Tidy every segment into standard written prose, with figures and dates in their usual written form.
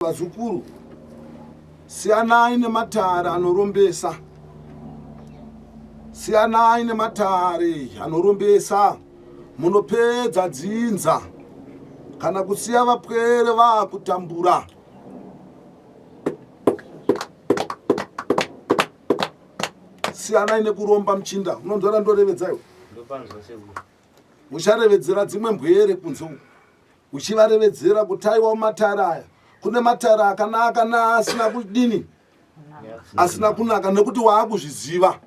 Vazukuru, siyanai nematare anorombesa. Siyanai nematare anorombesa. Munopedza dzinza kana kusiya vapwere vakutambura. Siyanai nekuromba mchinda. Unonzvara ndorevedzayo. Ucharevedzera dzimwe mbwere kunze uku. Uchivarevedzera kutaiwa matare aya. Kune matare akanaka naasina kudini, asina kunaka nekuti waakuzviziva.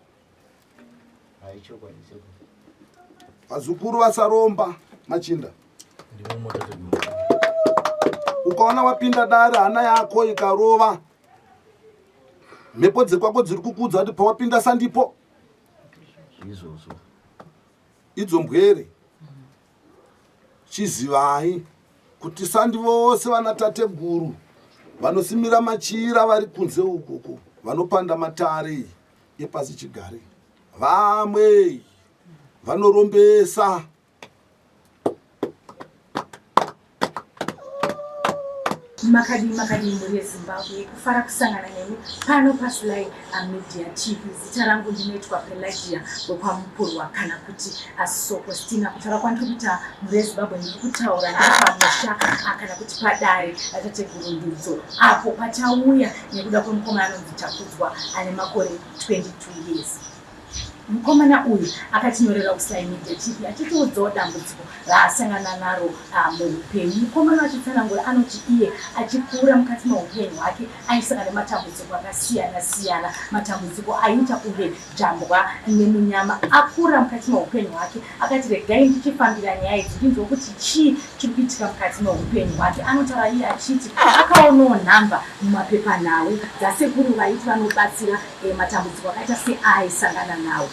Vazukuru vasaromba machinda. Ukaona wapinda dare hana yako ikarova, mhepo dzekwako dziri kukudza kuti pawapinda sandipo. Idzo mbwere. Chizivai kuti sandi vose vana tateguru vanosimira machira vari kunze ukuku, vanopanda matare epasi chigare, vamwe vanorombesa. Makadi muri yeZimbabwe kufara kusangana nemi pano paSlai Media TV. Zita rangu ndinoitwa Pelagia Wepamupurwa kana kuti Asokostina. Kutaura kwandikuita muri yeZimbabwe ndikutaura nepamusha kana kuti padare atategurundidzo apo pachauya nekuda kwemukomana anonzi Chakudzwa ane makore 22 years. Mukomana uyu akatinyorera kuSlai Media TV achitiudzawo dambudziko raasangana naro muupenyu. Mukomana achitsanangura anoti iye achikura mukati meupenyu hwake aisangana nematambudziko akasiyana siyana, matambudziko aita kunge jambwa nemunyama. Akura mukati meupenyu hwake akati regai ndichifambira nyaya idzi ndinzwe kuti chii chiri kuitika mukati meupenyu hwake. Anotaura iye achiti akaonawo nhamba mumapepanhau dzasekuru vaiti vanobatsira matambudziko akaita seaaisangana nawo.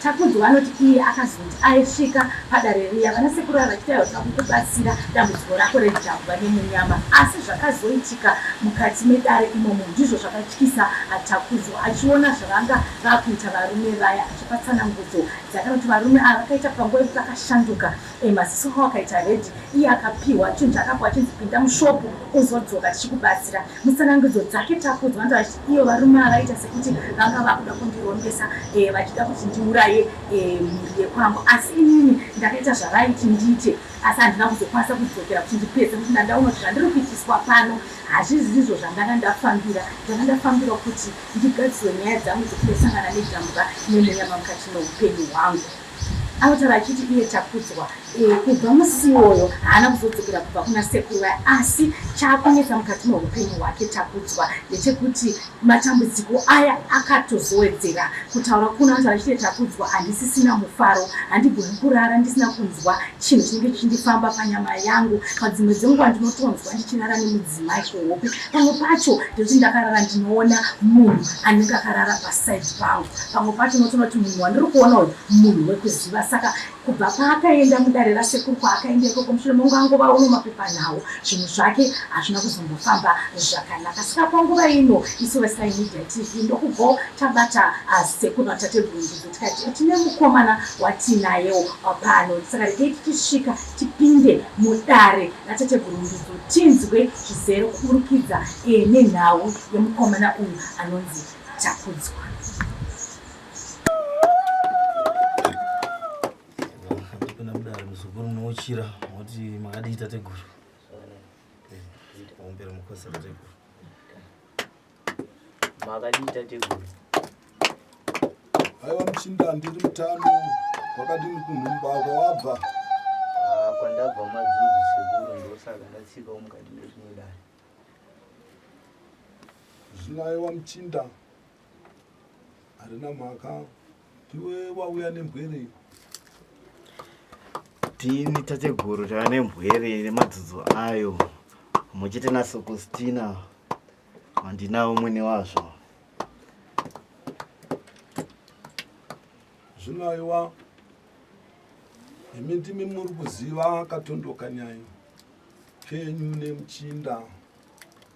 Chakudzwa anoti iye akazoti aisvika padare riya vanasekuru vachitaura kuti kubatsira dambudziko rako rejambwa nemunyama, asi zvakazoitika mukati medare imomo ndizvo zvakatyisa Chakudzwa. Achiona zvavanga vakuita varume vaya, achipatsanangudzo dzakanoti varume ava vakaita panguva yekuti akashanduka, maziso avo akaita redhi. Iye akapiwa chinhu chakapiwa chinzi pinda mushopu uzodzoka tichikubatsira. Mutsanangudzo dzake Chakudzwa anotaura kuti iyo varume ava vaita sekuti vanga vakuda kundirombesa, vachida kuti ndiuraye mhuri yekwangu, asi inini ndakaita zvavaiti ndiite, asi handina kuzokwanisa kudzokera kuti ndipedze kuti ndandaona kuti zvandiri kuitiswa pano hazvisi izvo zvandanga ndafambira. Ndanga ndafambira kuti ndigadzirwe nyaya dzangu dzekundosangana nejambwa nemunyama mukati meupenyu hwangu. Anotaura achiti iye Chakudzwa kubva musi iwoyo haana kuzodzokera kubva kuna sekuru vaya, asi chaakunetsa mukati meupenyu hwake Chakudzwa ndechekuti matambudziko aya akatozowedzera. Kutaura kuno anotaura achiti Chakudzwa handisisina mufaro, handigoni kurara ndisina kunzwa chinhu chinenge chichindifamba panyama yangu. Padzimwe dzenguva ndinotonzwa ndichinara nemudzimai kuhope, pamwe pacho ndekuti ndakarara ndinoona munhu anenge akarara pasaidi pangu, pamwe pacho unotoona kuti munhu wandiri kuona uyu munhu wekuziva. Saka kubva paakaenda mudare rasekuru kwaakaenda ikoko mushure mongu angova uno mapepanhau, zvinhu zvake hazvina kuzombofamba zvakanaka. Saka panguva ino isu veSlai Media TV ndokubvawo tabata sekuru natategurundidzo tikati tine mukomana watinayewo pano. Saka regai tichisvika tipinde mudare ratategurundidzo tinzwe zvizere kuburikidza nenhau yemukomana uyu anonzi Chakudzwa. Munochira moti makadii tateguru? Ombera mukosa tateguru. Makadii tateguru? Aiwa mchinda ndiri mutano, wakadini kunhumba kwawabva? Kwandabva madzuzi sekuru ndosaka ndatsikawo mukati mechimwe dare. Zvino aiwa mchinda harina mhaka, iwe wauya nembwere? Tini tateguru tava nembwere nemadzidzo ayo, muchite naSokostina wandinawo mwene wazvo. Zvino aiwa imi ndimi muri kuziva katondoka nyaya penyu nemuchinda,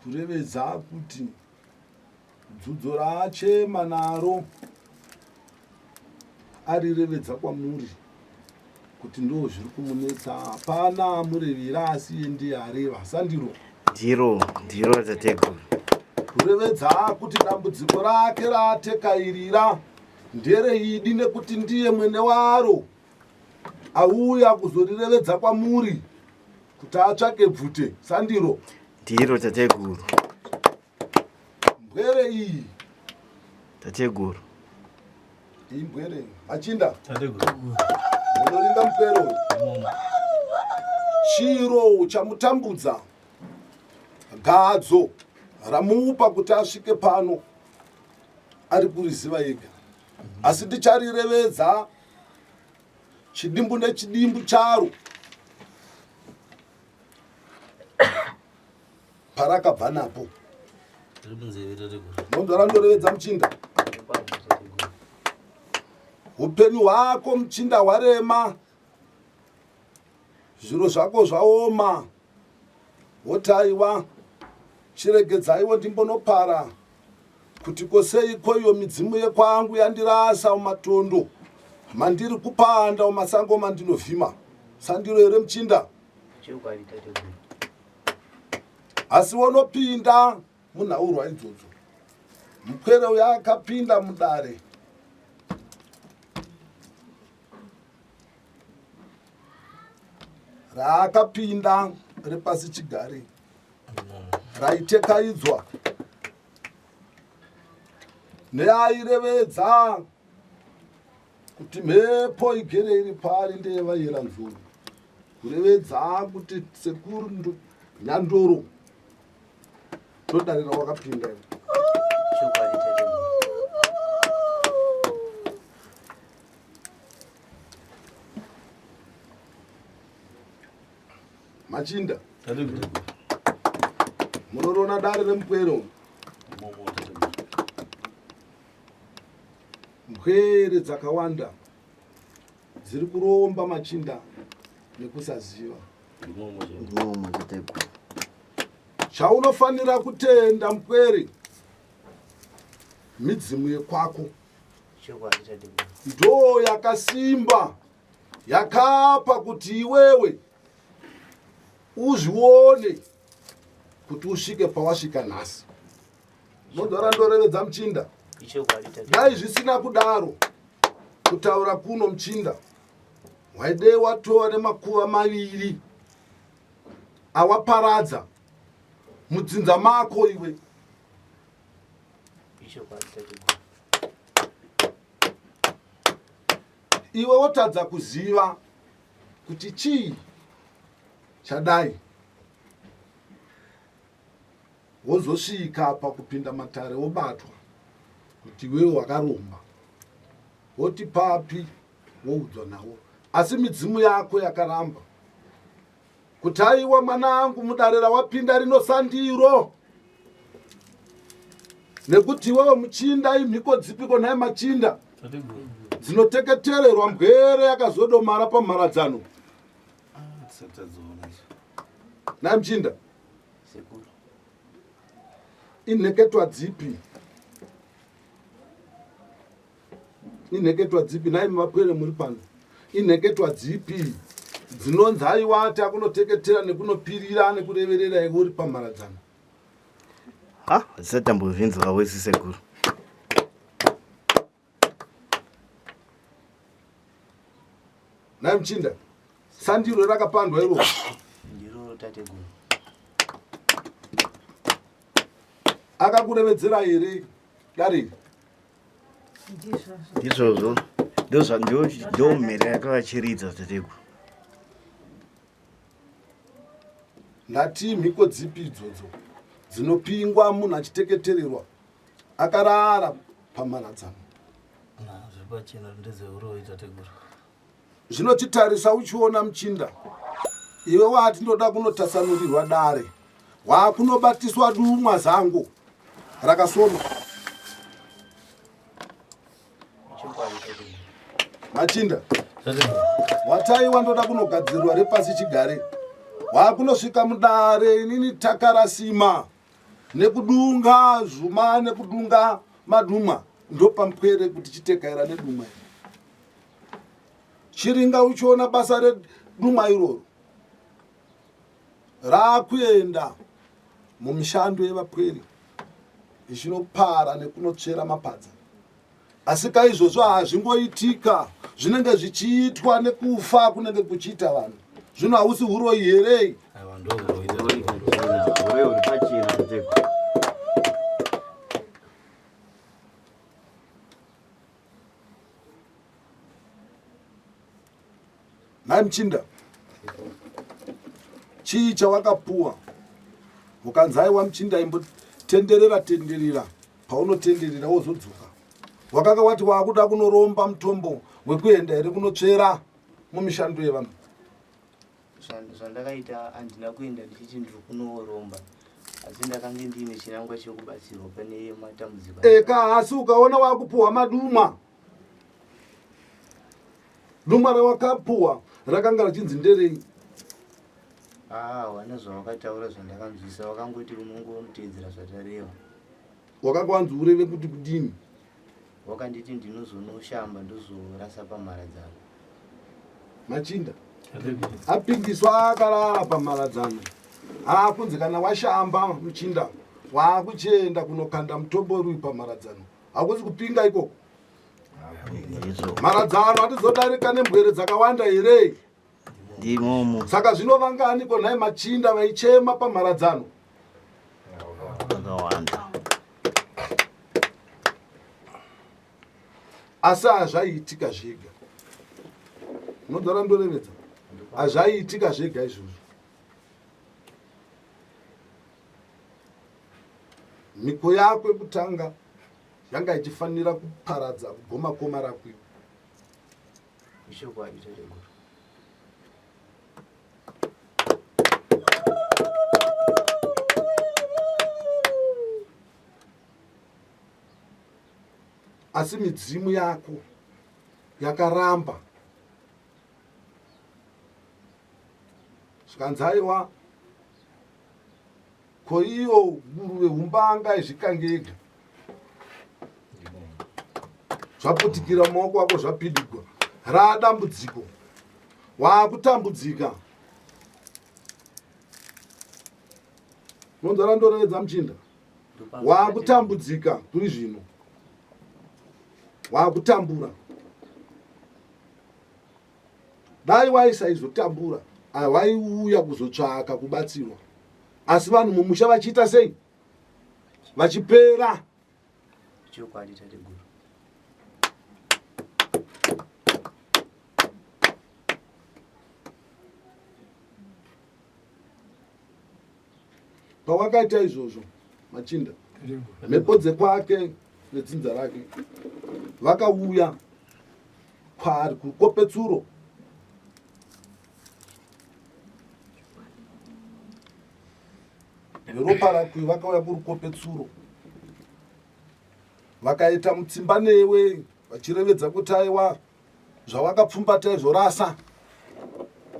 kurevedza kuti dzudzo raachema naro arirevedza kwamuri kuti ndo zviri kumunetsa. Hapana amurevera asi ndiye areva, sandiro? ndiro tateguru. Kurevedza kuti dambudziko rake ratekairira ndereidi nekuti ndiye mwene waro auya kuzorirevedza kwamuri kuti atsvake bvute. Sandiro? Ndiro tateguru. Mbwere iyi Tateguru. imbwere machinda Tateguru. munoringa mupero chiro chamutambudza gadzo ramupa kuti asvike pano ari kuriziva ega, asi ndicharirevedza chidimbu nechidimbu charo parakabva napo. Mondo randorevedza muchinda. Upenyu hwako muchinda hwarema, zviro zvako zvaoma. Hotaiwa chiregedzaiwo ndimbonopara kuti koseiko iyo midzimu yekwangu yandirasa mumatondo mandiri kupanda mumasango mandinovhima. Sandiro here muchinda? Asi wonopinda munhaurwa idzodzo. Mukwere uyo akapinda mudare raakapinda repasi chigare raitekaidzwa neairevedza kuti mhepo igere iri pari ndeyevayera nzuru, kurevedza kuti sekuru nyandoro ndodarira wakapinda. Machinda munorona dare remukwero, mkwere dzakawanda dziri kuromba machinda nekusaziva. Chaunofanira kutenda mukwere, midzimu yekwako ndo yakasimba yakapa kuti iwewe uzvione kuti usvike pawasvika nhasi. Mondora ndorevedza muchinda. Dai zvisina kudaro kutaura kuno muchinda waide watova nemakuva maviri awaparadza mudzinza mako iwe. Iwe wotadza kuziva kuti chii chadai wozosvika pakupinda matare wobatwa kuti wewe wakaromba, woti papi woudzwa nawo. Asi midzimu yako yakaramba kuti aiwa mwanangu mudare rawapinda rino sandiro, nekuti wewe muchinda imhiko dzipiko naye machinda dzinoteketererwa mbwere yakazodomara pamharadzano. Naye muchinda inheketwa dzipi? Inheketwa dzipi? Naye mavapwere muri pano, inheketwa dzipi dzinonzi aiwati akunoteketera nekunopirira nekureverera iwe uri pamharadzano? Zisatambozvinzwa wesi sekuru. Naye muchinda sandiro rakapandwa iro. Ndiro tateguru. Akakurevedzera here dare? Ndizvozvo ndo mhere yakavachiridza tateguru. Ndati mhiko dzipi idzodzo dzinopingwa munhu achiteketererwa akarara pamharadzano? Zvepachena ndezveuroi tateguru. Zvinochitarisa uchiona muchinda, iwe wati ndoda kunotasanurirwa dare, wakunobatiswa dumwa zango rakasoma. Machinda wataiwa ndoda kunogadzirwa repasi chigare, wakunosvika mudare inini takarasima nekudunga zvuma nekudunga madumwa, ndopamupwere kuti chitekaira nedumwa iri. Chiringa uchiona basa redumwa iroro rakuenda mumishando yevapweri zvinopara nekunotsvera mapadza. Asi kaizvozvo hazvingoitika, zvinenge zvichiitwa nekufa kunenge kuchiita vanhu. Zvino hausi uroyi here? Aiwa, ndo uroyi Uroyi tateguru. uri pachena tateguru. Nhai Muchinda, chii chawakapuwa? Ukanzi aiwa Muchinda, imbotenderera paunotenderera wozodzoka. Wakanga wati wakuda kunoromba mutombo wekuenda here kunotsvera mumishando yevanhu? Zvandakaita handina kuenda ndichiti ndiri kunoromba, asi ndakange ndiine chinangwa chekubatsirwa pane matambudziko. Eka, asi ukaona wakupuwa maduma. Duma rawakapuwa rakanga richinzi nderei? Wana zvawakataura zvandakanzwisa, wakangoti unongoteedzera zvatareva. Wakanga wanzi ureve kuti kudini? Wakanditi ndinozonoshamba ndozorasa pamharadzano. Machinda apingiswa akarara pamharadzano. Kunzi kana washamba Muchinda wakuchienda kunokanda mutombo uri pamharadzano. Hakuzi kupinga ikoko? Mharadzano hatizodarika nembwere dzakawanda here? Ndimomo. Saka zvinovanganiko nhai Machinda vaichema pamharadzano? Vakawanda. Asi hazvaiitika zvega. Unodzara ndorevedza? Hazvaiitika zvega izvozvo. Mhiko yako yekutanga yanga ichifanira kuparadza kugomakoma rakwe. Ishokwadi tateguru. Asi midzimu yako yakaramba. Zvikanzi aiwa ko iyo nguruve humbanga izvikangega. Zvaputikira mumaoko ako zvapidigwa. Radambudziko. Wakutambudzika. Nonzara ndorevedza Muchinda? Wakutambudzika kuri zvino. Wakutambura. Dai waisaizotambura, waiuya kuzotsvaka kubatsirwa. Asi vanhu mumusha vachiita sei? Vachipera. Chokwadi tateguru. Pawakaita izvozvo Machinda, mhepo dzekwake nedzinza rake vakauya kwaari kukopetsuro. Neropa rake vakauya kurukopetsuro. Vakaita mutsimba newe vachirevedza kuti aiwa zvawakapfumbata izvorasa.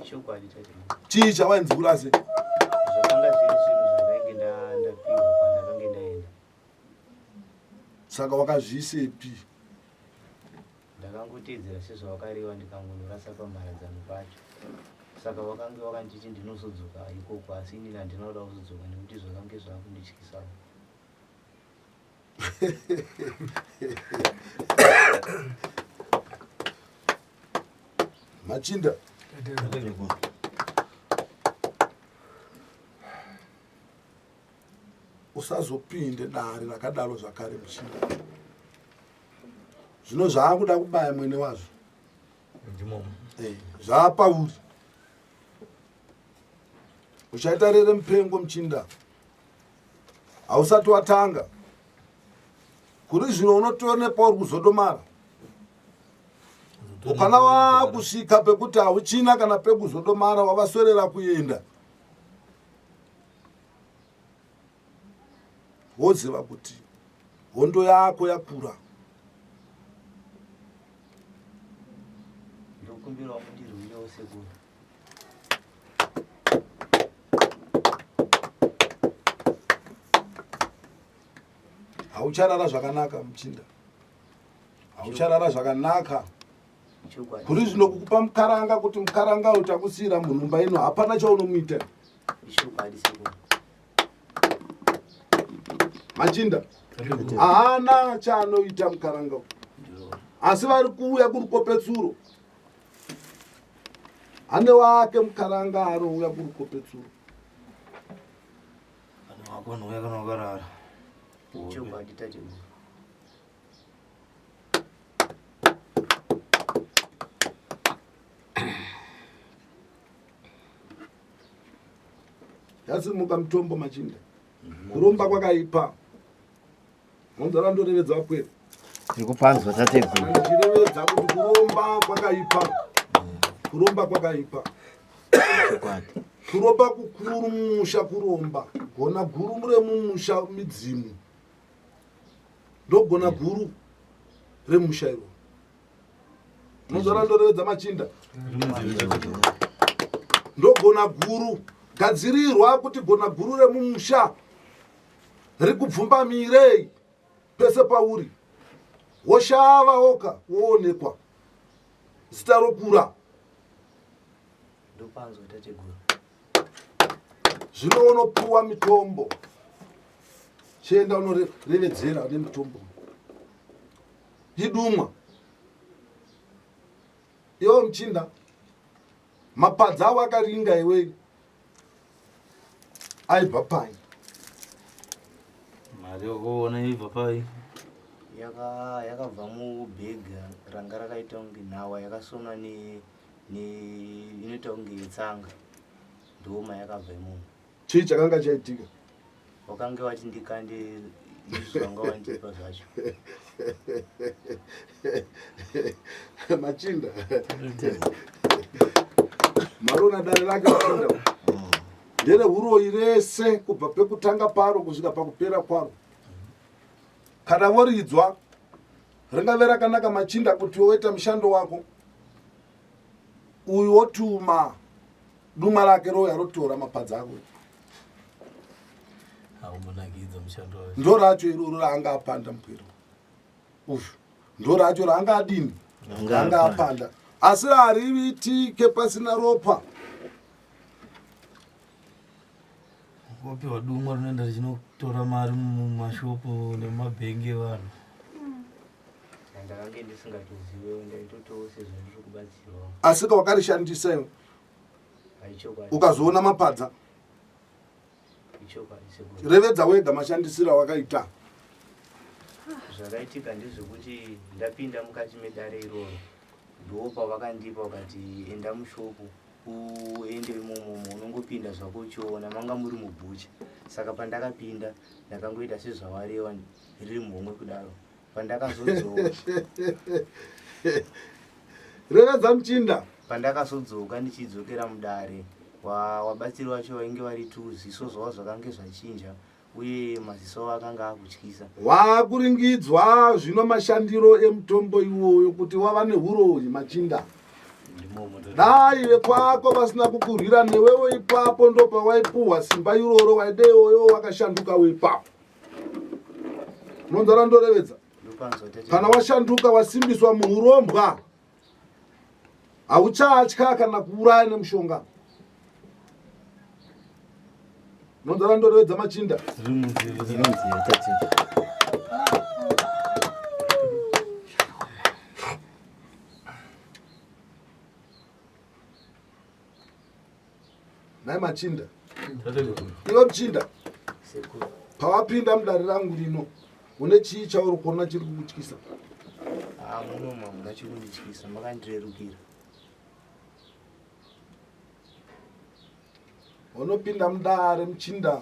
Chokwadi tateguru. Chii chawainzi urase? Zvakanga zviri zvinhu zvandainge ndapiwa pandakange ndaenda. Saka wakazviisepi? Ndakangoteedzera sezvawakareva ndikangonorasa pamharadzano pacho. Saka wakange wakanditi ndinozodzoka ikoko, asi inini handinoda kuzodzoka nekuti zvakange zvakundityisa. Machinda, usazopinde dare rakadaro zvakare Muchinda. Zvino zvaakuda kubaya mwene wazvo. Ndimomo. Zvaapauri. Uchaita rere mupengo Muchinda. Hausati watanga. Kuri zvino unotoonekwa uri kuzodomara. Ukana wakusvika pekuti hauchina kana pekuzodomara, wavaswerera kuenda. Woziva kuti hondo yako yakura. Ndokumbirawo mundirwirewo sekuru. Haucharara zvakanaka Muchinda. Haucharara zvakanaka. Chokwadi. Kuri zvino kukupa mukaranga kuti mukaranga utakusira munhumba ino hapana chaunomuita. Chokwadi sekuru. machinda haana chaanoita mukaranga asi vari kuuya kuri kopetsuro hane wake mukaranga arouya kuri kopetsuro Ano wako anouya kana wakarara. chokwadi tateguru. yasimuka mutombo machinda kuromba kwakaipa honza randorevedza wapwera Ndikupanzwa tateguru. ndichirevedza kuti kuromba kwakaipa Chokwadi. kuropa kukuru mumusha kuromba gona guru mure mumusha midzimu ndogona guru remusha iro honza randorevedza machinda ndogona guru gadzirirwa kuti gona guru remumusha rikubvumbamirei pese pauri woshava oka woonekwa zita rokura Ndopanzwa tateguru. zvino unopuwa mitombo chienda unorevedzera nemitombo idumwa iwo muchinda mapadza avo akaringa iwe aibva pai Mari yakoona ibva pai. yakabva mubhega ranga rakaita kunge nhawa yakasonwa inoita kunge tsanga ndoma yakabva imomo. chii chakanga chaitika Wakange wachindikande izvi zvanga wandipa zvacho. machinda marona dare rake machinda ndere uroi rese kubva pekutanga paro kusvika pakupera kwaro kana voridzwa ringave rakanaka machinda kuti woita mushando wako uyu wotuma duma rake rouya rotora mapadza ako Haumbonakidza mushando wacho. ndo racho iroro raanga apanda mupwero uzvo ndo racho raanga adini raanga apanda asi hariitike pasina ropa Wapiwa dumwa rinoenda richinotora mari mumashopu nemumabhengi evanhu. Ndakange ndisingatozive ndaitotowo sezvo ndiri kubatsirwa. asi kawakarishandisa iwe Aichokwadi. ukazoona mapadza Ichokwadi sekuru. revedza wega mashandisiro awakaita Zvakaitika ndezvekuti ndapinda mukati medare iroro ndopa vakandipa vakati enda mushopu uende imomo unongopinda zvako uchiona manga muri mubhucha. Saka pandakapinda ndakangoita sezvawareva riri mhomwe kudaro. Pandakazodzoka revedza muchinda pandakazodzoka ndichidzokera mudare wabatsiri wacho vainge vari tu ziso zvavo zvakange zvachinja uye maziso avo akanga akutyisa. waakuringidzwa zvino mashandiro emutombo iwoyo kuti wava neurori machinda Ndimomo tateguru. dai vekwako vasina kukurwira newewo ipapo ndo pawaipuhwa simba iroro waideyoyo wakashanduka weipapo nonzara ndorevedza Ndopanzwa tateguru. kana washanduka wasimbiswa muurombwa hauchatya kana kuuraya nemushonga nonzara ndorevedza machinda Riri munzeve Ndinoziva tateguru. nai machinda tateguru. iwe muchinda Sekuru. pawapinda mudare rangu rino une chii chauri kuona chiri kukutyisa Munomu hamuna chikundityisa makandirerukira. unopinda mudare muchinda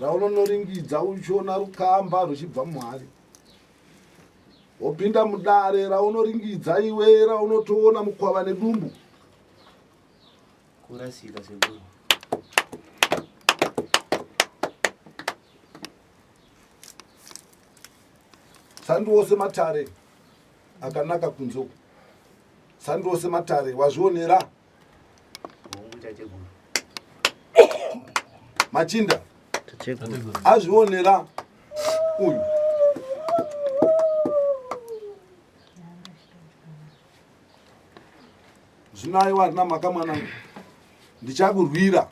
raunonoringidza uchiona rukamba ruchibva muhari wopinda mudare raunoringidza iwe raunotoona mukwava nedumbu Kurasika sekuru. sandiwo sematare akanaka kunze sandiwo sematare wazvionera Hongu tateguru. machinda Tateguru. Tateguru. azvionera uyu zvino aiwa harina mhaka mwanangu ndichakurwira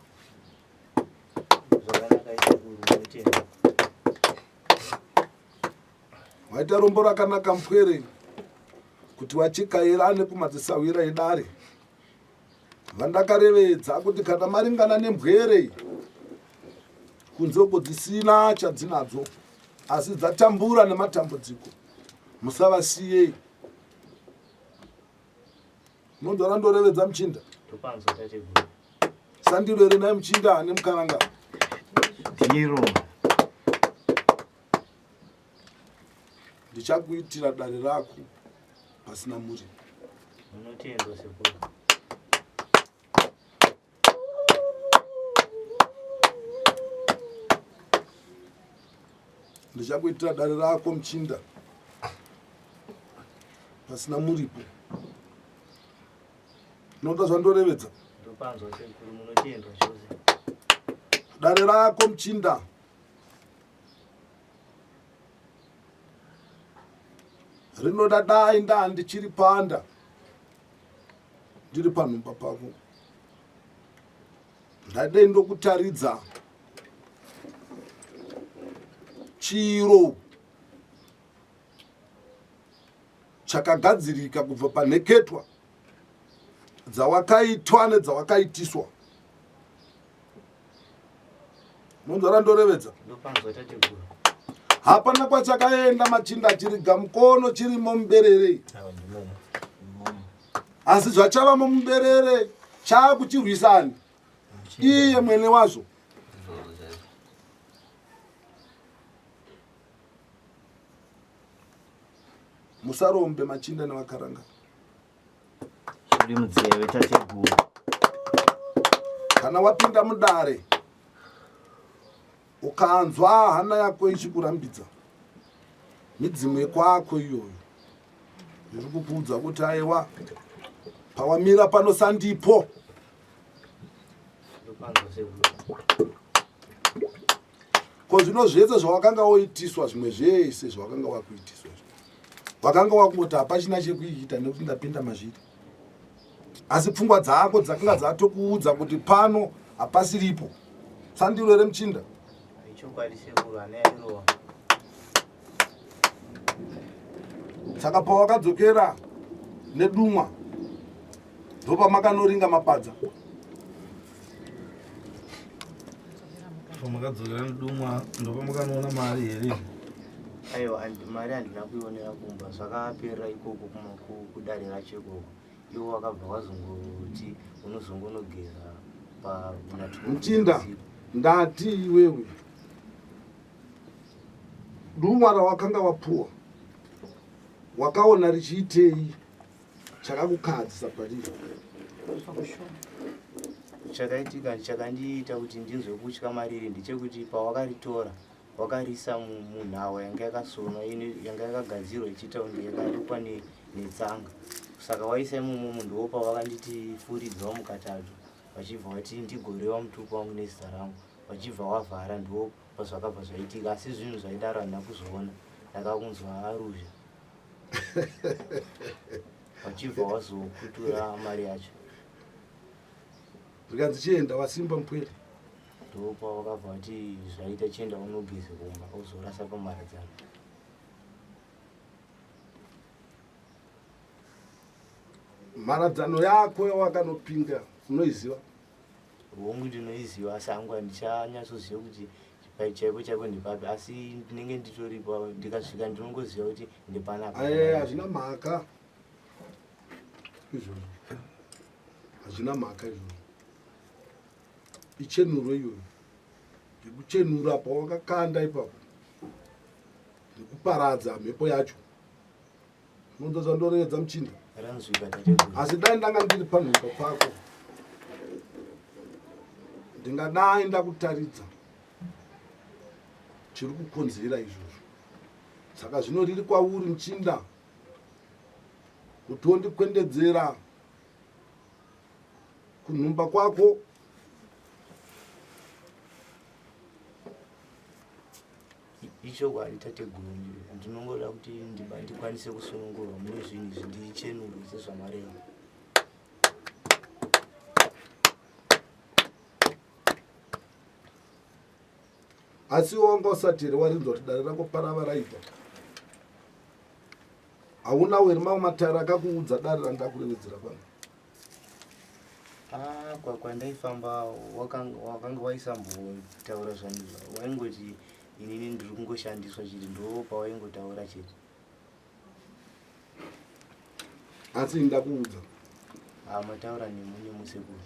Zvakanaka sekuru. Ndotenda. waita rombo rakanaka mpwere kuti wachikairane kumadzisawira edare. Vandakarevedza kuti kana maringana nembwere kunzoko dzisina chadzinadzo asi dzatambura nematambudziko, musavasiye. Nonzora ndorevedza Muchinda. Topanzwa tateguru. Sandiro ere naye Muchinda nemukaranga. Ndiro. Ndichakuitira dare rako pasina muri. Unotendwa sekuru. Ndichakuitira dare rako Muchinda pasina muripo. Nonda zvandorevedza. Topanzwa sekuru, munotendwa chose. Dare rako Muchinda rinoda dai nda ndichiri panda ndiri panhumba pako, ndadei ndokutaridza chiro chakagadzirika kubva panheketwa dzawakaitwa nedzawakaitiswa. Nonzora ndorevedza. Ndopanzwa tateguru. Hapana kwachakaenda Machinda chiri gamukono chirimo muberere, asi zvachavamo muberere chaakuchirwisani iye mwene wazvo. Musarombe Machinda nevakaranga. Zviri mudzeve tateguru. Kana wapinda mudare ukanzwa hana yako ichikurambidza, midzimu yekwako iyoyo iri kukuudza kuti aiwa pawamira pano sandipo. Ndopanzwa sekuru. Ko zvino zvese zvawakanga woitiswa, zvimwe zvese zvawakanga wakuitiswa, wakanga wakungoti hapachina chekuita nekuti ndapinda mazviri, asi pfungwa dzako dzakanga dzatokuudza kuti pano hapasiripo. Sandiro ere Muchinda. Ichokwadi sekuru, ana yairova. Saka pawakadzokera nedumwa ndopamakanoringa mapadza. Pamakadzokera nedumwa ndopamukanoona mari here? Aiwa, mari handina kuionera kumba, zvakaperera ikoko kudare racho ikoko. Iwo wakabva wazongoti unozongonogeza Muchinda, ndati iwewe dumwa rawakanga wapuwa wakaona richiitei chakakukadzisa pariri? Chakaitika chakandiita kuti ndinzwe kutya mariri ndechekuti pawakaritora wakarisa munhawa yanga yakasonwa yanga yakagadzirwa ichiita kunge yakarukwa netsanga. Saka waisa imomo munhu pawakanditi furidzawo mukatatu, vachibva vati ndigoreva mutupo wangu nezita rangu, vachibva wavhara, ndo pazvakabva zvaitika. Asi zvinhu zvaidaro handina kuzoona, ndakakunzwa aruzha vachibva wazokutura mari yacho. Zvikanzi chienda wasimba mpwere, ndo pawakabva vati zvaita chienda unogeze kumba uzorasa pamaradzano. mharadzano yako yawakanopinga unoiziva? Hongu ndinoiziva, asi hangu handichanyasoziva kuti chaipo chaipo ndipapi, asi ndinenge nditoripo ndikasvika ndinongoziva kuti ndipanapa. Hazvina mhaka izvozvo, hazvina mhaka izvozvo. Ichenuro iyoyo, ndikuchenura pawakakanda ipapo, ndikuparadza mhepo yacho. Nondoza ndoredza Muchinda. Ranzwika tateguru. Asi dai ndanga ndiri panhumba pako ndingadai ndakutaridza chiri kukonzera izvozvo. Saka zvino riri kwauri Muchinda kuti wondikwendedzera kunhumba kwako. Ichokwadi tateguru, ndinongoda kuti ndikwanise kusunungurwa mune zvinhu izvi ndichenurwe sezvamareva. Asi wanga usati here warinzwa kuti dare rako parava raipa? haunawo here mamwe mataira akakuudza dare randakurevedzera pano? Kwandaifamba wakanga waisambotaura zvanizvo, waingoti inini ndiri kungoshandiswa chete, ndo pawaingotaura chete. Asi ndakuudza mataura nemunye musekuru.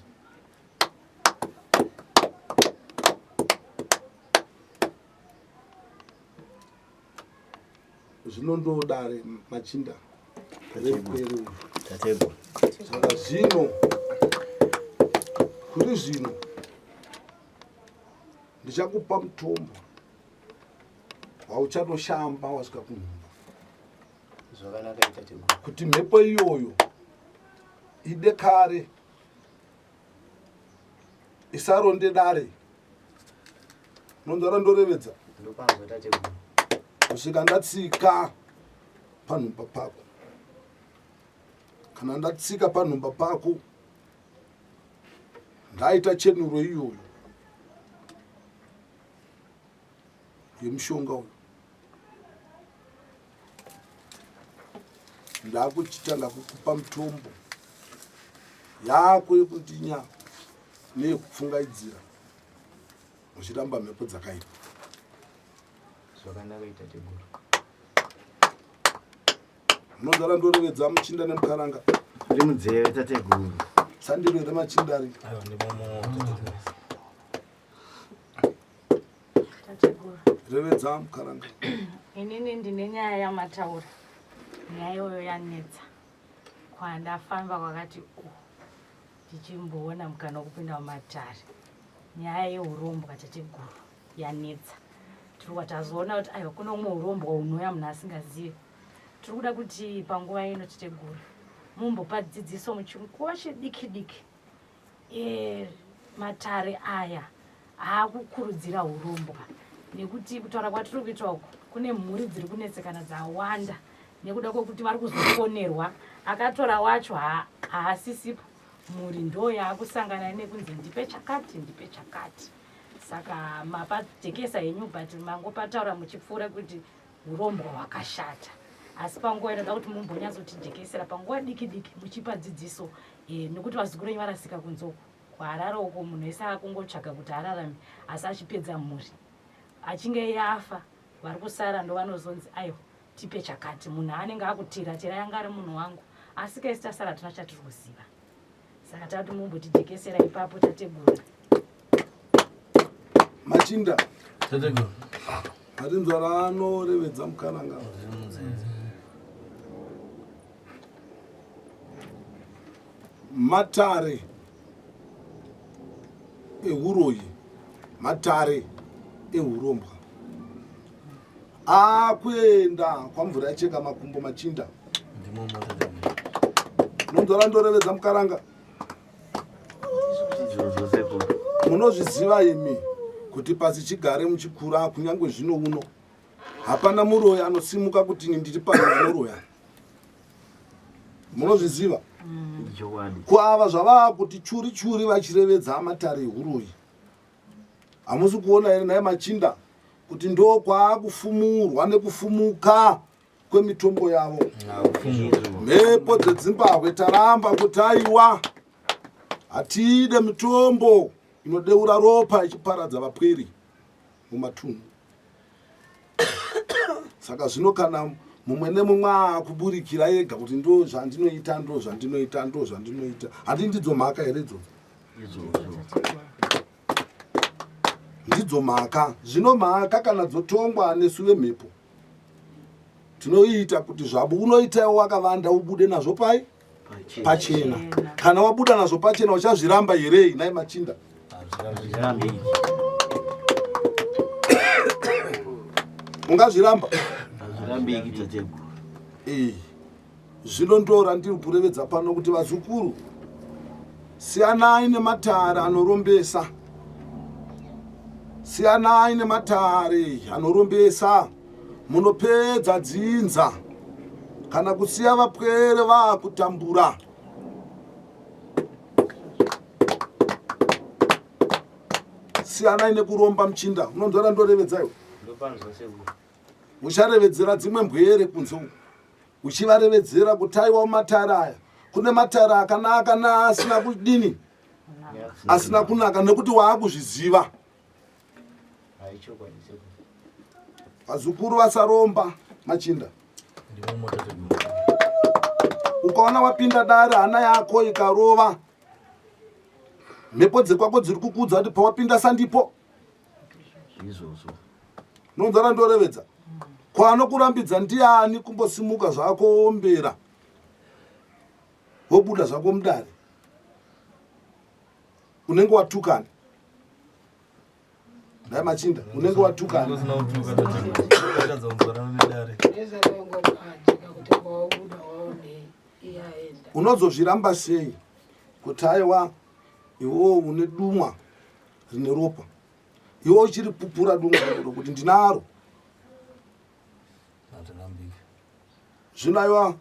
zvino ndodare Machinda rekwere Tateguru. saka zvino kuri zvino ndichakupa mutombo wauchatoshamba wasvika kunhumba Zvakanaka itateguru. kuti mhepo iyoyo ide kare isaronde dare. Nonzvara ndorevedza Ndopanzwa tateguru. kusvika ndatsika panhumba pako. Kana ndatsika panhumba pako ndaita chenuro iyoyo yemushonga uyu, ndakuchitanga kukupa mutombo yako yekuti nya neyekupfungaidzira uchiramba mhepo dzakaipa. Zvakanaka itateguru. Nonzvara ndorevedza Muchinda nemukaranga Uri mudzeve tateguru. sandiro here Machinda ri Aiwa, ndimomo. Tateguru. revedza mukaranga. Inini ndine nyaya yamataura. Nyaya iyoyo yanetsa. Kwandafamba kwakati ndichimboona mukana wekupinda mumatare. Nyaya yeurombwa tateguru yanetsa. Tiri tazoona kuti aiwa kuno umwe urombwa unouya munhu asingazivi. Tiri kuda kuti panguva ino tateguru mumbopa dzidziso muchinguva chidiki diki. Matare aya aakukurudzira urombwa nekuti kutaura kwatiri kuita uku kune mhuri dziri kunetsekana dzawanda nekuda kwekuti vari kuzoponerwa. Akatora wacho haasisipo, mhuri ndo yaakusangana nekunzi ndipe chakati ndipe chakati. Saka mapajekesa henyu but mangopataura muchipfuura kuti urombwa hwakashata. Asi panguva inoda kuti mumbonyatsotijekesera panguva diki diki muchipa dzidziso nekuti vazukuru venyu varasika kunzoko kuharara uko munhu wese akungotsvaga kuti ararame asi achipedza mhuri. Achinge yafa vari kusara ndo vanozonzi aiwa tipe chakati. Munhu anenge akutira tira yanga ari munhu wangu asi kaisi tasara tuna chatiri kuziva. Saka tati mumbotijekesera ipapo tategura. Machinda Tateguru. marinzvara anorevedza mukaranga matare euroyi, matare eurombwa akuenda kwamvura yacheka makumbo. Machinda Ndimomo tateguru. nonzvara ndorevedza mukaranga. Izvozvo sekuru. Munozviziva imi kuti pasi chigare muchikura kunyange zvino uno hapana muroya anosimuka kuti ndiri pano ndinoroya. Munozviziva Jowadi. kuava zvava kuti churi churi vachirevedza matare euroyi. Hamusi kuona here naye Machinda kuti ndo kwaakufumurwa nekufumuka kwemitombo yavo. Mhepo dzeZimbabwe taramba kuti aiwa hatide mitombo inodeura ropa ichiparadza vapweri mumatunhu. Saka zvino kana mumwe nemumwe akuburikira ega kuti ndo zvandinoita ndo zvandinoita ndo zvandinoita, handi ndidzo mhaka here idzodzo? Ndidzo mhaka. Zvino mhaka kana dzotongwa nesu vemhepo tinoita kuti zvabo unoitaiwo wakavanda ubude nazvo pai pachena. Kana wabuda nazvo pachena uchazviramba here naye Machinda? Hazvirambi. Ungazviramba? Hazvirambiki tateguru. Zvino ndo randiri kurevedza pano kuti vazukuru siyanai nematare anorombesa. Siyanai nematare anorombesa. Munopedza dzinza kana kusiya vapwere vaakutambura. Siyanai nekuromba Muchinda. Unonzvara ndorevedza iwe? Ndopanzwa sekuru. Mucharevedzera dzimwe mbwere kunze uku. uchivarevedzera kuti aiwa matare aya kune matare akanaka naasina kudini asina kunaka nekuti waakuzviziva. Vazukuru vasaromba Machinda. Ndimomo tateguru. Ukaona wapinda dare hana yako ikarova, mhepo dzekwako dziri kukudza kuti pawapinda sandipo. Izvozvo. Nonzara ndorevedza. Kwanokurambidza ndiani kumbosimuka zvako ombera. Wobuda zvako mudare. Unenge watukana. Ndai Machinda, unenge watukana. Ndosina kutuka tateguru. Takadza kunzwarana nedare. Unozozviramba sei kuti aiwa iwo une dumwa rine ropa, iwo uchiri pupura dumwa kuti ndinaro. Handinambike. Zvino aiwa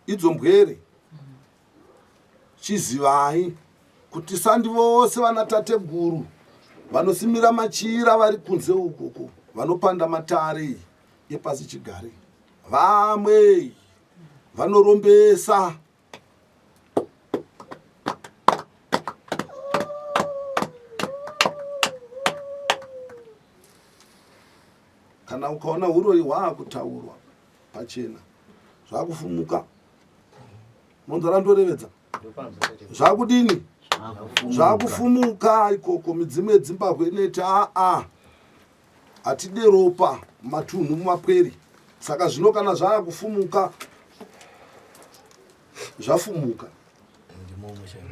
idzo mbwere chizivai kuti sandi vose vana tateguru vanosimira machira vari kunze ukoko vanopanda matare epasi chigare, vamwe vanorombesa kana ukaona uroi hwaakutaurwa pachena zvakufumuka. Nonzara ndorevedza zvakudini zvakufumuka ikoko. Midzimu yeZimbabwe ineti hatide ropa matunhu mumapweri. Saka zvino kana zvaakufumuka zvafumuka. Ndimomo chero.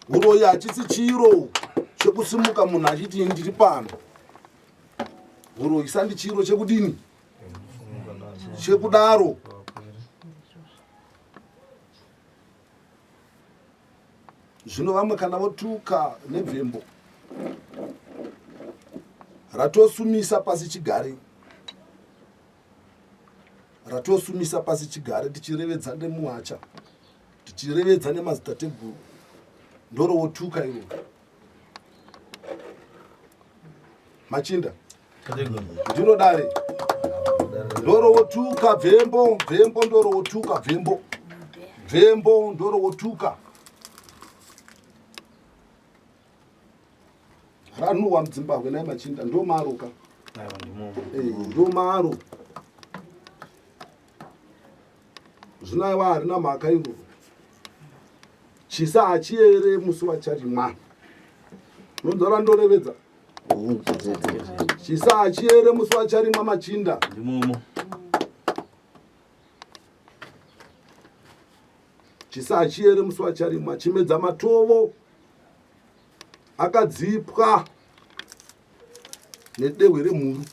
Uroi hachisi chiro chekusimuka munhu achiti ndiri pano. Uroi sandi chiro chekudini chekudaro. Zvino vamwe kana votuka nebvembo ratosumisa pasi chigare, ratosumisa pasi chigare, tichirevedza nemuhacha, tichirevedza nemazitateguru, ndoro wotuka ivo. Machinda Tateguru. ndinodare ndoro wotuka bvembo, bvembo ndoro wotuka bvembo, bvembo ndoro wotuka. Ranuhwa muZimbabwe nai Machinda ndo maroka. Aiwa ndimomo. Ndo maro. Zvino aiwa harina mhaka iro. Chisa hachiere musi wacharimwa. Nonzara ndorevedza. Chisa hachiere musi wacharimwa Machinda. Ndimomo. Chisa hachiere musi wacharimwa. Chimedza matovo akadzipwa nedehwe remhuru.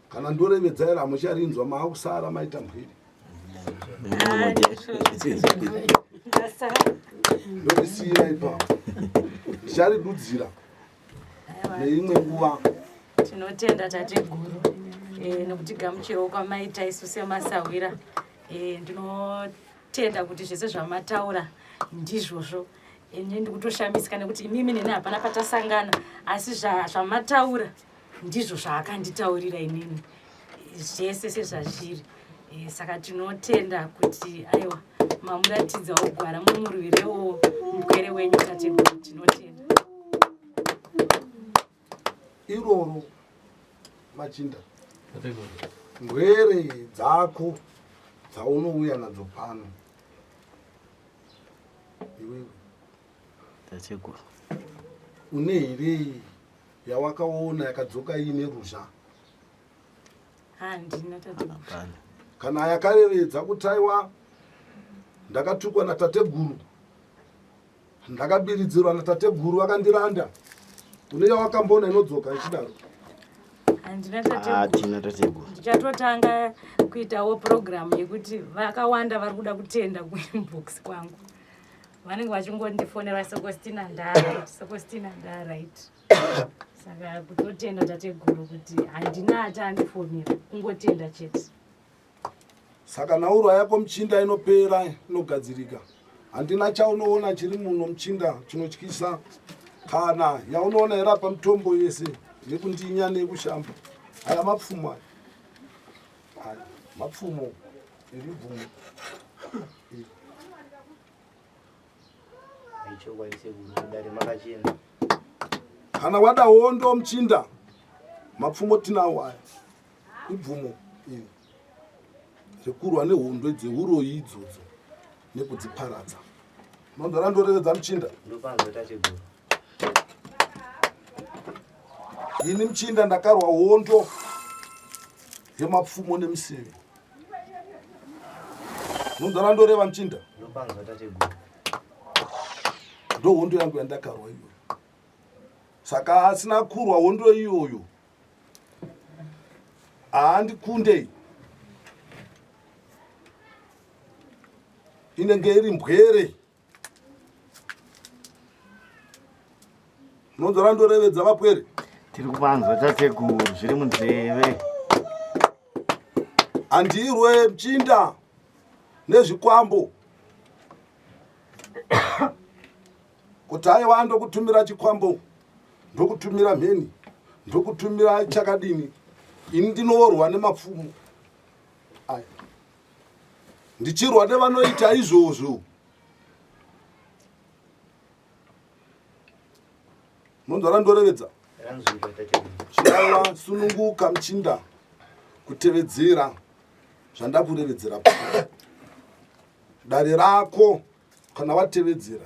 Kana ndorevedza ere hamucharinzwa maakusara maita mbwiri. Ndorisiyira ipapo. Ndicharidudzira neimwe nguva. Tinotenda tateguru nekuti gamuchiro kwamaita isu semasawira. Ndinotenda kuti zvese zvamataura ndizvozvo. Ndikutoshamisika nekuti imimi neni hapana patasangana, asi zvamataura ndizvo zvaakanditaurira inini zvese sezvazviri. Saka tinotenda kuti aiwa mamuratidza ogwara mumurwirewo mugwere wenyu tateguru. Tinotenda Iroro Machinda, Tateguru. ngwere dzako dzaunouya nadzo pano iwewe Tateguru. une here yawakaona yakadzoka ine ruzha? handina tateguru. Hapana. Kana yakarevedza kuti aiwa ndakatukwa natateguru, ndakabiridzirwa natateguru vakandiranda, une yawakambona inodzoka ichidaro? Handina tateguru. Hatina tateguru. Ndichatotanga kuitawo program yekuti vakawanda vari kuda kutenda kuinbox kwangu. Vanenge vachingondifonera Sokostina Ndara right. Saka kutotenda tateguru kuti handina atandifonera, kungotenda chete. Saka naurwa yako Muchinda inopera, inogadzirika. Handina chaunoona chiri muno Muchinda chinotyisa. Kana yaunoona irapa mitombo yese yekundinya nekushamba. Aya mapfumo aya. mapfumo iri bvumo aichokwadi sekuru dare makachena kana wada hondo muchinda mapfumo tinawo aya ibvumo iri rekurwa nehondo dzeuroyi idzodzo nekudziparadza nonzora ndorevedza muchinda ndopanzwa tateguru ini muchinda ndakarwa hondo yemapfumo nemuseve nonzora ndoreva muchinda ndopanzwa tateguru ndo hondo yangu yandakarwa iyoyo saka asina kurwa hondo iyoyo haandikundei inenge iri mbwere nonzora ndorevedza vapwere tiri kuvanzwa tateguru zviri munzeve handirwe muchinda nezvikwambo kuti aiwa ndokutumira chikwambo ndokutumira mheni ndokutumira chakadini ini ndinoorwa nemapfumo aya ndichirwa nevanoita izvozvo nonzora ndorevedza ranzwika tateguru chiraiwa sununguka muchinda kutevedzera zvandakurevedzera dare rako kana watevedzera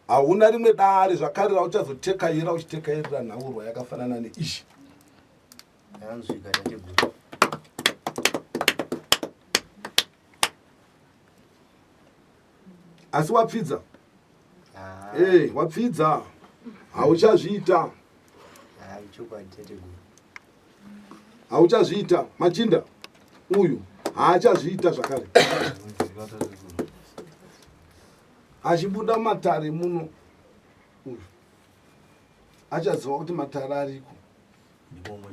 hauna rimwe dare zvakare rauchazotekaira uchitekairira nhaurwa yakafanana neizvi ranzwika tateguru asi wapfidza Ah, wapfidza hauchazviita aichokwadi tateguru hauchazviita machinda uyu haachazviita zvakare achibuda matare muno uyu achaziva kuti matare ariko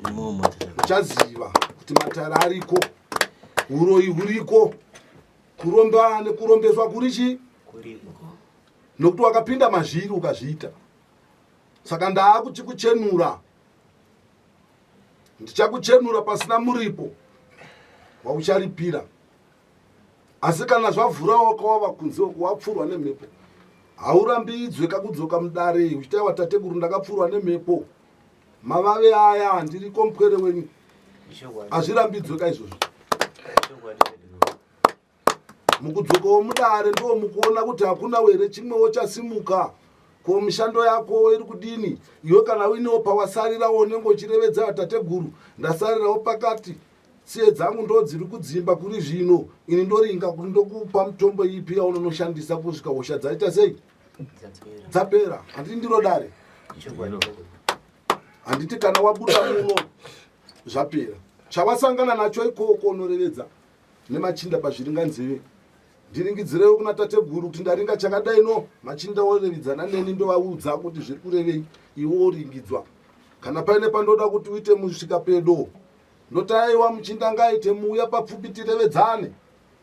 imomo tateguru uchaziva kuti matare ariko uroyi huriko kuromba nekurombeswa kurichi kuriko nokuti wakapinda mazviri ukazviita saka ndaakuchikuchenura ndichakuchenura pasina muripo waucharipira asi kana zvavhura wakawava kunze uku wapfurwa nemhepo haurambidzwe kakudzoka mudare uchitaiwa tateguru ndakapfurwa nemhepo mavave aya handiriko mupwere wenyu ichokwadi hazvirambidzwe kaizvozvo ichokwadi tateguru mukudzoka womudare ndo mukuona kuti hakuna were chimwewo chasimuka ko mishando yako iri kudini iwe kana uinewo pawasarirawo nenge uchirevedza tateguru ndasarirawo pakati tsiye dzangu ndo dziri kudzimba kuri zvino ini ndoringa kuti ndokupa mutombo ipi yaunonoshandisa kusvika hosha dzaita sei dzapera dzapera handiti ndiro dare ichokwadi tateguru handiti kana wabuda muno zvapera chawasangana nacho ikoko unorevedza nemachinda pazviringanzeve ndiringidzirewo kuna tateguru kuti ndaringa chakadai no machinda orevedzana neni ndovaudza kuti zviri kurevei iwe oringidzwa kana paine pandoda kuti uite musvika pedo notaiwa muchinda ngaite muuya papfupi tirevedzane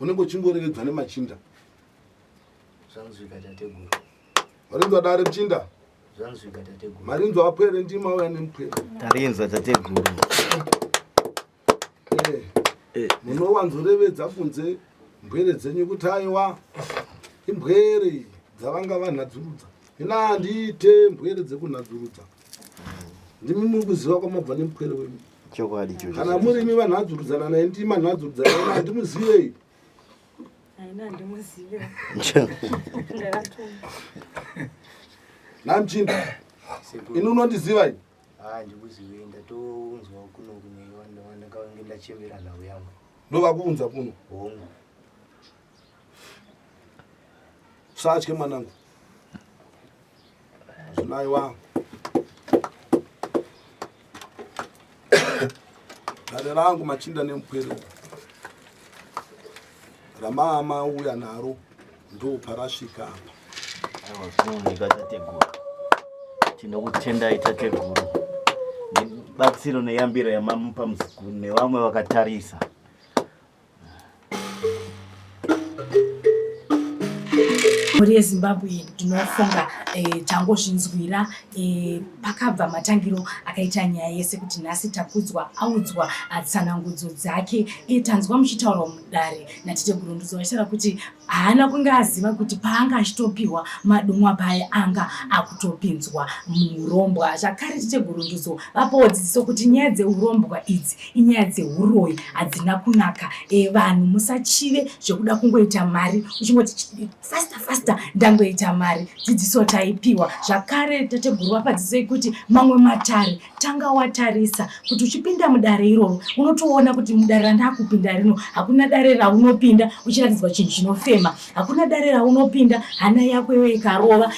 unenge uchingorevedza nemachinda zvanzwika tateguru marinzwa dare muchinda zvanzwika tateguru marinzwa vapwere ndima uya nemupwere tarinzwa tateguru munowanzorevedza kunze mbwere dzenyu kuti aiwa imbwere dzavanga vanhadzurudza ina handiite mbwere dzekunhadzurudza ndimi muri kuziva kwamabva nemupwere wenyu chokwadi kana murimi vanhadzurudzana naye ndima nhadzurudzana ina handimuzivei haina handimuzive ndakatuma namuchinda sekuru ini unondizivai ndikuzivei ndatounzwa kuno kune wandakange ndachembera nhau yangu ndovakuunza kuno hongu usatye mwanangu zvinaiwa dare rangu machinda nemupwere ramama uya naro ndo parasvika apa aiwa zvinooneka tateguru tinokutendai tateguru nebatsiro neyambiro yamamupa muzukuru nevamwe vakatarisa mhuri yezimbabwe ndinofunga tangozvinzwira pakabva matangiro akaita nyaya yese kuti nhasi takudzwa audzwa tsanangudzo dzake tanzwa muchitaurwa mudare natitegulo ndizovashara kuti haana kunge aziva kuti paanga achitopiwa madomwa paya anga akutopinzwa muurombwa. Zvakare titegulo ndizovapawo dzidziso kuti nyaya dzeurombwa idzi inyaya dzeuroyi hadzina kunaka. Vanhu musachive zvekuda kungoita mari uchingoti fasta ndangoita mari. Dzidziso taipiwa. Zvakare tateguru vapa dzidziso yekuti mamwe matare tanga watarisa kuti uchipinda mudare iroro unotoona kuti mudare randakupinda rino hakuna dare raunopinda uchiratidzwa chinhu chinofema, hakuna dare raunopinda hana yako iwe ikarova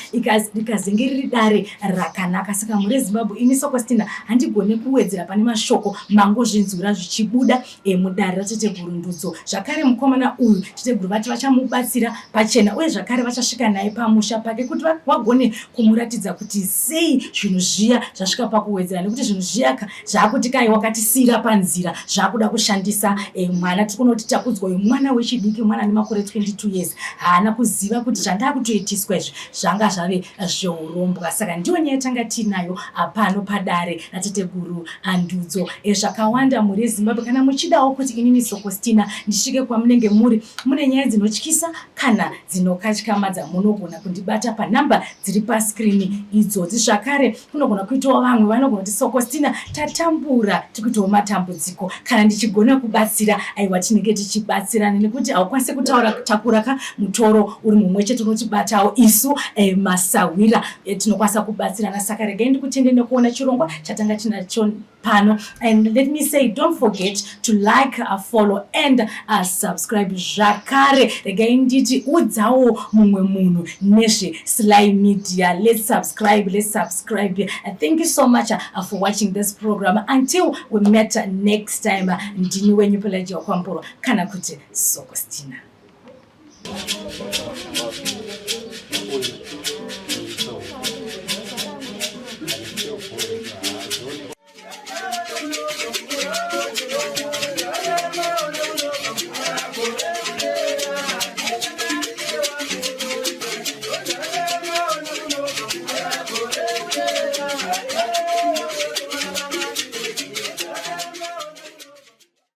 ikazenge riri dare rakanaka. Saka mhuri yeZimbabwe ini Sokostina handigone kuwedzera pane mashoko mangozvinzwira zvichibuda mudare raTeteguru Ndudzo. Zvakare mukomana uyu Teteguru vati vachamubatsira pachena uye zvakare vachasvika naye pamusha pake kuti vagone kumuratidza kuti sei zvinhu zviya zvasvika pakuwedzera, nekuti zvinhu zviyaka zvakuti kai wakatisira panzira zvakuda kushandisa mwana. Tikunoti takudzwa uyu mwana wechidiki, mwana ane makore 22 years haana kuziva kuti zvandakutoitiswa izvi zvanga zvave zveurombwa. Saka ndiyo nyaya tanga tinayo pano padare raTeteguru Ndudzo. Zvakawanda mhuri yeZimbabwe, kana muchidawo kuti inini Sokostina ndisvike kwamunenge muri, mune nyaya dzinotyisa kana dzinokatyamadza, munogona kundibata panhamba dziri paskrini idzodzi. Zvakare kunogona kuitawo vamwe vanogona kuti Sokostina tatambura tikuitawo matambudziko, kana ndichigona kubatsira aiwa tinenge tichibatsirana, nekuti haukwanisi kutaura takuraka mutoro uri mumwe chete unotibatawo isu masawira tinokwanisa kubatsirana. Saka regai ndikutende nekuona chirongwa chatanga tinacho pano. And let me say, don't forget to like, follow and subscribe. Zvakare regai nditi udzawo mumwe munhu nezveSly Media. Let's subscribe. Thank you so much for watching this program. Until we meet next time, ndini wenyu Pelagia Kwampuro kana kuti Sokostina.